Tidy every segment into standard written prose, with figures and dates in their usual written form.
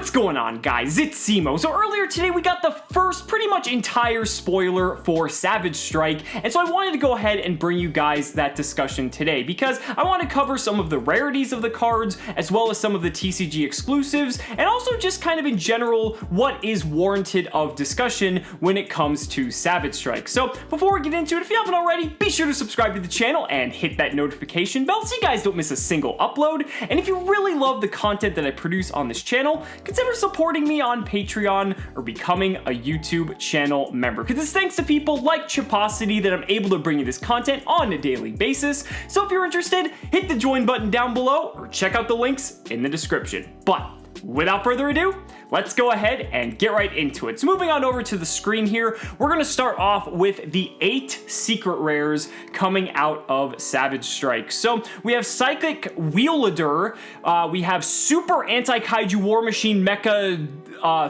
What's going on, guys? It's Cimo. So earlier today we got the first pretty much entire spoiler for Savage Strike, and so I wanted to go ahead and bring you guys that discussion today because I want to cover some of the rarities of the cards as well as some of the TCG exclusives, and also just kind of in general what is warranted of discussion when it comes to Savage Strike. So before we get into it, if you haven't already, be sure to subscribe to the channel and hit that notification bell so you guys don't miss a single upload. And if you really love the content that I produce on this channel, consider supporting me on Patreon or becoming a YouTube channel member, because it's thanks to people like Chiposity that I'm able to bring you this content on a daily basis. So if you're interested, hit the join button down below or check out the links in the description. But without further ado, let's go ahead and get right into it. So moving on over to the screen here, we're going to start off with the 8 secret rares coming out of Savage Strike. So we have Psychic Wielder, we have Super Anti-Kaiju War Machine Mecha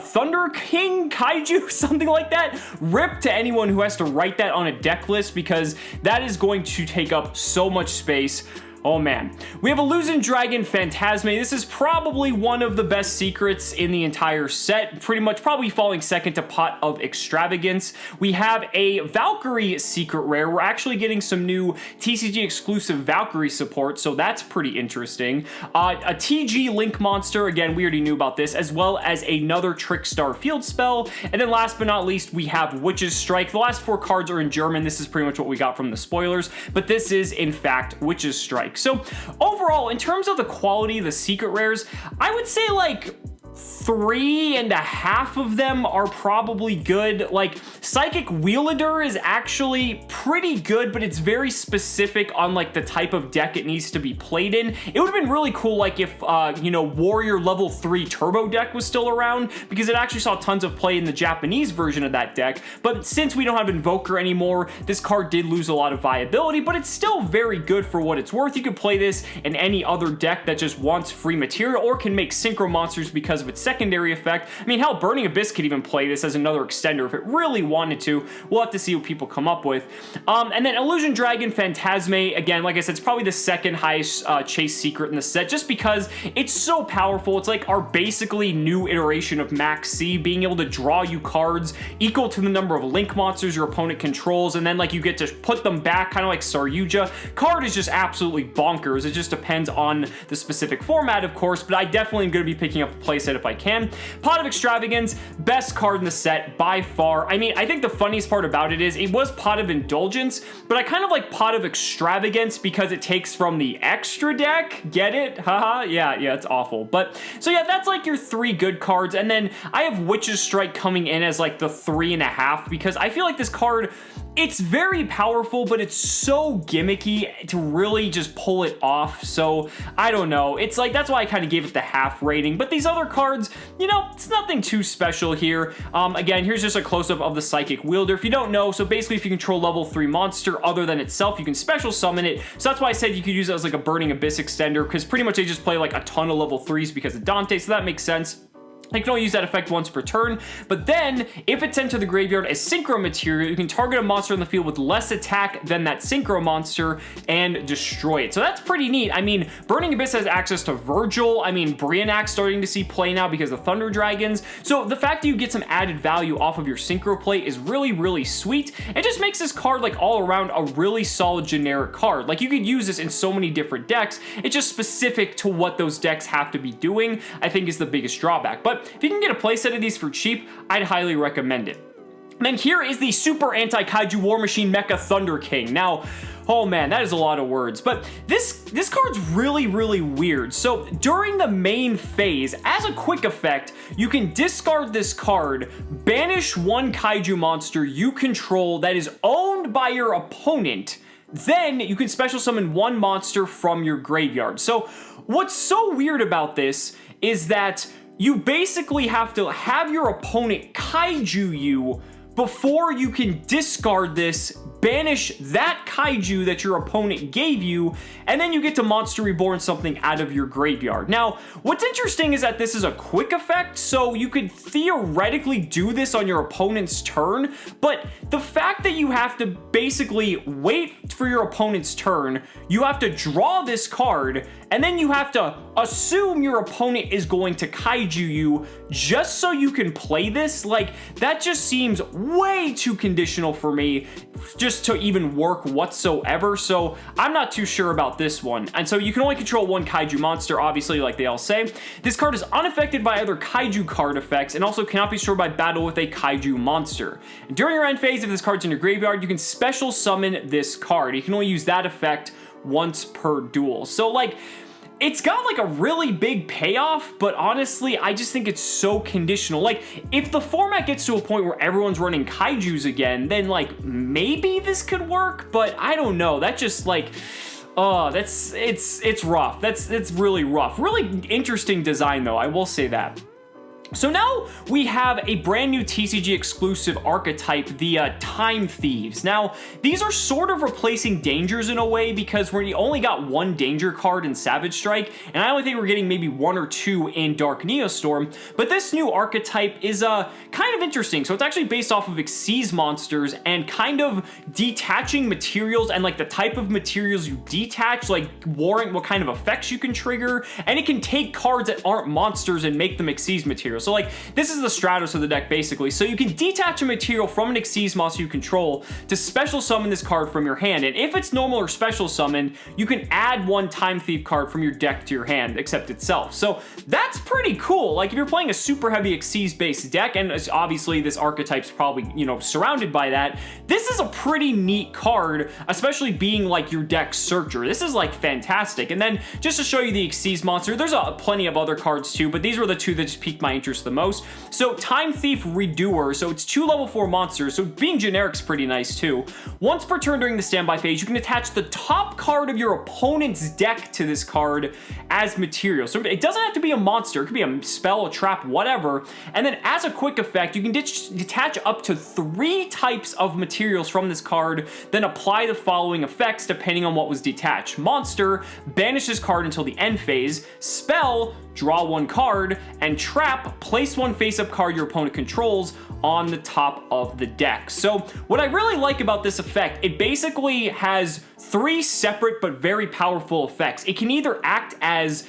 Thunder King Kaiju, something like that. RIP to anyone who has to write that on a deck list because that is going to take up so much space. Oh man. We have Illusion Dragon Phantasme. This is probably one of the best secrets in the entire set, pretty much probably falling second to Pot of Extravagance. We have a Valkyrie secret rare. We're actually getting some new TCG exclusive Valkyrie support, so that's pretty interesting. A TG Link monster, again, we already knew about this, as well as another Trickstar field spell. And then last but not least, we have Witch's Strike. The last 4 cards are in German. This is pretty much what we got from the spoilers, but this is in fact Witch's Strike. So overall, in terms of the quality of the secret rares, I would say like 3.5 of them are probably good. Like Psychic Wielder is actually pretty good, but it's very specific on like the type of deck it needs to be played in. It would have been really cool like if Warrior level 3 turbo deck was still around, because it actually saw tons of play in the Japanese version of that deck. But since we don't have Invoker anymore, this card did lose a lot of viability, but it's still very good for what it's worth. You could play this in any other deck that just wants free material or can make synchro monsters because of its secondary effect. I mean, hell, Burning Abyss could even play this as another extender if it really wanted to. We'll have to see what people come up with. And then Illusion Dragon Phantasme, again, like I said, it's probably the second highest chase secret in the set, just because it's so powerful. It's like our basically new iteration of Max C, being able to draw you cards equal to the number of Link monsters your opponent controls, and then like you get to put them back, kind of like Saryuja. Card is just absolutely bonkers. It just depends on the specific format, of course, but I definitely am going to be picking up a playset if I can. Pot of Extravagance, best card in the set by far. I mean, I think the funniest part about it is it was Pot of Indulgence, but I kind of like Pot of Extravagance because it takes from the extra deck. Get it? Haha. Yeah, it's awful. But so yeah, that's like your 3 good cards. And then I have Witch's Strike coming in as like the 3.5 because I feel like this card, it's very powerful, but it's so gimmicky to really just pull it off. So I don't know. It's like, that's why I kind of gave it the half rating. But these other cards, you know, it's nothing too special here. Again, here's just a close-up of the Psychic Wielder. If you don't know, so basically if you control level 3 monster other than itself, you can special summon it. So that's why I said you could use it as like a Burning Abyss extender, because pretty much they just play like a ton of level 3s because of Dante, so that makes sense. You can only use that effect once per turn, but then if it's sent to the graveyard as synchro material, you can target a monster in the field with less attack than that synchro monster and destroy it. So that's pretty neat. I mean, Burning Abyss has access to Virgil. I mean, Brianak's starting to see play now because of Thunder Dragons. So the fact that you get some added value off of your synchro play is really, really sweet. It just makes this card like all around a really solid generic card. Like you could use this in so many different decks. It's just specific to what those decks have to be doing, I think, is the biggest drawback. But if you can get a playset of these for cheap, I'd highly recommend it. And then here is the Super Anti-Kaiju War Machine Mecha Thunder King. Now, oh man, that is a lot of words, but this card's really, really weird. So during the main phase, as a quick effect, you can discard this card, banish 1 Kaiju monster you control that is owned by your opponent. Then you can special summon 1 monster from your graveyard. So what's so weird about this is that you basically have to have your opponent kaiju you before you can discard this, banish that kaiju that your opponent gave you, and then you get to Monster Reborn something out of your graveyard. Now, what's interesting is that this is a quick effect, so you could theoretically do this on your opponent's turn, but the fact that you have to basically wait for your opponent's turn, you have to draw this card, and then you have to assume your opponent is going to kaiju you just so you can play this. Like, that just seems way too conditional for me just to even work whatsoever, so I'm not too sure about this one. And so you can only control one kaiju monster, obviously, like they all say. This card is unaffected by other kaiju card effects and also cannot be destroyed by battle with a kaiju monster. And during your end phase, if this card's in your graveyard, you can special summon this card. You can only use that effect once per duel. So, like, it's got like a really big payoff, but honestly, I just think it's so conditional. Like, if the format gets to a point where everyone's running kaijus again, then like maybe this could work, but I don't know. That just like, oh, it's rough. It's really rough. Really interesting design though, I will say that. So now we have a brand new TCG exclusive archetype, the Time Thieves. Now, these are sort of replacing Dangers in a way because we only got one Danger card in Savage Strike, and I only think we're getting maybe 1 or 2 in Dark Neostorm, but this new archetype is kind of interesting. So it's actually based off of Xyz monsters and kind of detaching materials and like the type of materials you detach, like warrant what kind of effects you can trigger, and it can take cards that aren't monsters and make them Xyz materials. So like, this is the Stratos of the deck basically. So you can detach a material from an Xyz monster you control to special summon this card from your hand. And if it's normal or special summon, you can add one Time Thief card from your deck to your hand, except itself. So that's pretty cool. Like, if you're playing a super heavy Xyz based deck, and obviously this archetype's probably, you know, surrounded by that, this is a pretty neat card, especially being like your deck searcher. This is like fantastic. And then just to show you the Xyz monster, there's plenty of other cards too, but these were the two that just piqued my interest the most. So Time Thief Redoer, so it's 2 level 4 monsters, so being generic's pretty nice too. Once per turn during the standby phase, you can attach the top card of your opponent's deck to this card as material. So it doesn't have to be a monster, it could be a spell, a trap, whatever. And then as a quick effect, you can detach up to 3 types of materials from this card, then apply the following effects depending on what was detached. Monster, banish this card until the end phase. Spell, draw 1 card, and trap, place 1 face-up card your opponent controls on the top of the deck. So what I really like about this effect, it basically has 3 separate but very powerful effects. It can either act as,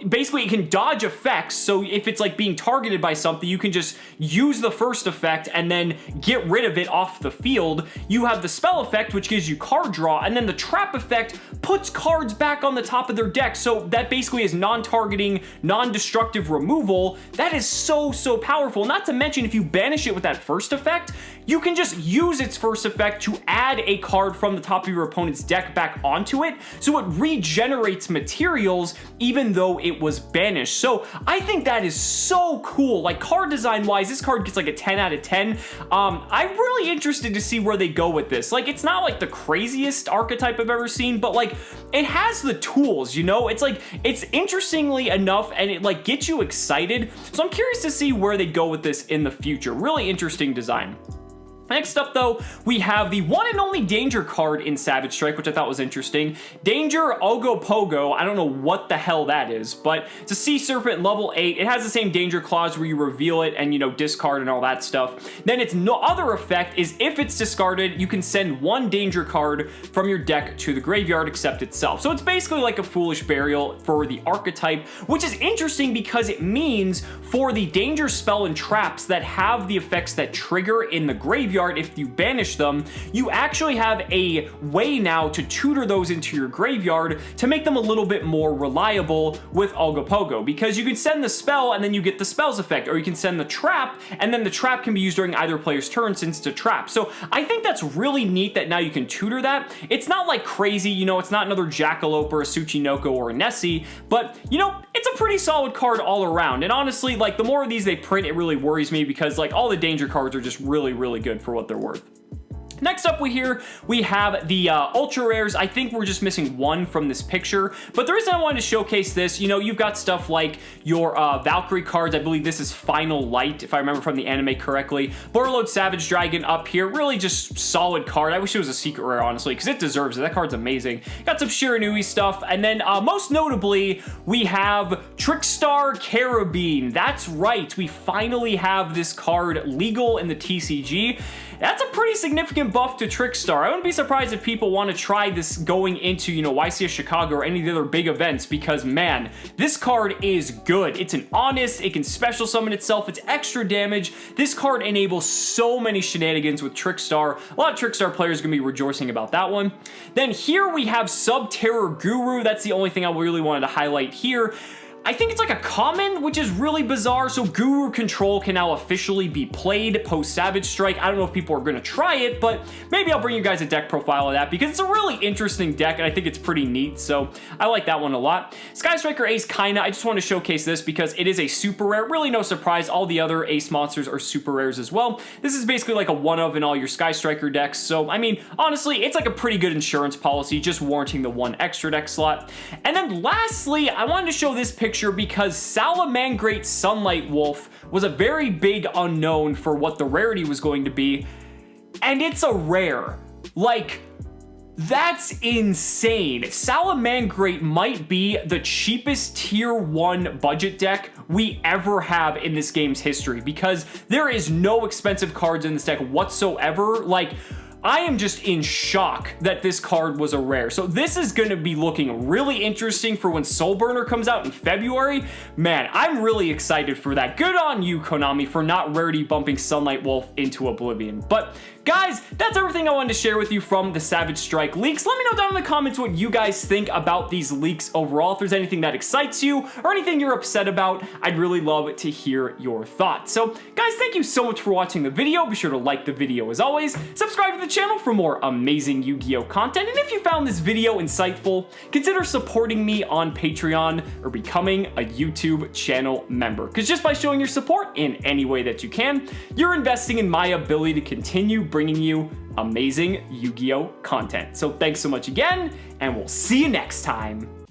basically it can dodge effects, so if it's like being targeted by something, you can just use the first effect and then get rid of it off the field. You have the spell effect, which gives you card draw, and then the trap effect puts cards back on the top of their deck, so that basically is non-targeting, non-destructive removal. That is so powerful. Not to mention, if you banish it with that first effect, you can just use its first effect to add a card from the top of your opponent's deck back onto it, so it regenerates materials even though it was banished. So I think that is so cool. Like, card design wise, this card gets like a 10 out of 10. I'm really interested to see where they go with this. Like, it's not like the craziest archetype I've ever seen, but like, it has the tools, you know? It's like, it's interestingly enough, and it like gets you excited. So I'm curious to see where they go with this in the future. Really interesting design. Next up though, we have the one and only Danger card in Savage Strike, which I thought was interesting. Danger Ogopogo, I don't know what the hell that is, but it's a Sea Serpent level 8. It has the same Danger clause where you reveal it and, you know, discard and all that stuff. Then its no other effect is if it's discarded, you can send 1 Danger card from your deck to the graveyard except itself. So it's basically like a Foolish Burial for the archetype, which is interesting because it means for the Danger spell and traps that have the effects that trigger in the graveyard, if you banish them, you actually have a way now to tutor those into your graveyard to make them a little bit more reliable with Ogopogo, because you can send the spell and then you get the spell's effect, or you can send the trap and then the trap can be used during either player's turn since it's a trap. So I think that's really neat that now you can tutor that. It's not like crazy, you know, it's not another Jackalope or a Tsuchinoko or a Nessie, but you know, it's a pretty solid card all around. And honestly, like, the more of these they print, it really worries me because like all the Danger cards are just really good for what they're worth. Next up we have the ultra rares. I think we're just missing 1 from this picture, but the reason I wanted to showcase this, you know, you've got stuff like your Valkyrie cards. I believe this is Final Light, if I remember from the anime correctly. Borderlord Savage Dragon up here, really just solid card. I wish it was a secret rare, honestly, because it deserves it. That card's amazing. Got some Shiranui stuff, and then most notably, we have Trickstar Carabine. That's right, we finally have this card legal in the TCG. that's a pretty significant buff to Trickstar. I wouldn't be surprised if people want to try this going into, you know, YCS Chicago or any of the other big events, because man, this card is good. It's an honest, it can special summon itself, it's extra damage. This card enables so many shenanigans with Trickstar. A lot of Trickstar players are going to be rejoicing about that one. Then here we have Sub-Terror Guru. That's the only thing I really wanted to highlight here. I think it's like a common, which is really bizarre. So Guru Control can now officially be played post Savage Strike. I don't know if people are going to try it, but maybe I'll bring you guys a deck profile of that because it's a really interesting deck and I think it's pretty neat. So I like that one a lot. Sky Striker Ace, kinda. I just want to showcase this because it is a super rare. Really no surprise. All the other Ace monsters are super rares as well. This is basically like a one of in all your Sky Striker decks. So I mean, honestly, it's like a pretty good insurance policy, just warranting the one extra deck slot. And then lastly, I wanted to show this picture because Salamangreat Sunlight Wolf was a very big unknown for what the rarity was going to be, and it's a rare. Like, that's insane. Salamangreat might be the cheapest tier 1 budget deck we ever have in this game's history because there is no expensive cards in this deck whatsoever. Like, I am just in shock that this card was a rare. So this is going to be looking really interesting for when Soulburner comes out in February. Man, I'm really excited for that. Good on you, Konami, for not rarity bumping Sunlight Wolf into Oblivion. But guys, that's everything I wanted to share with you from the Savage Strike leaks. Let me know down in the comments what you guys think about these leaks overall. If there's anything that excites you or anything you're upset about, I'd really love to hear your thoughts. So guys, thank you so much for watching the video. Be sure to like the video as always. Subscribe to the channel for more amazing Yu-Gi-Oh content. And if you found this video insightful, consider supporting me on Patreon or becoming a YouTube channel member. Because just by showing your support in any way that you can, you're investing in my ability to continue bringing you amazing Yu-Gi-Oh content. So thanks so much again, and we'll see you next time.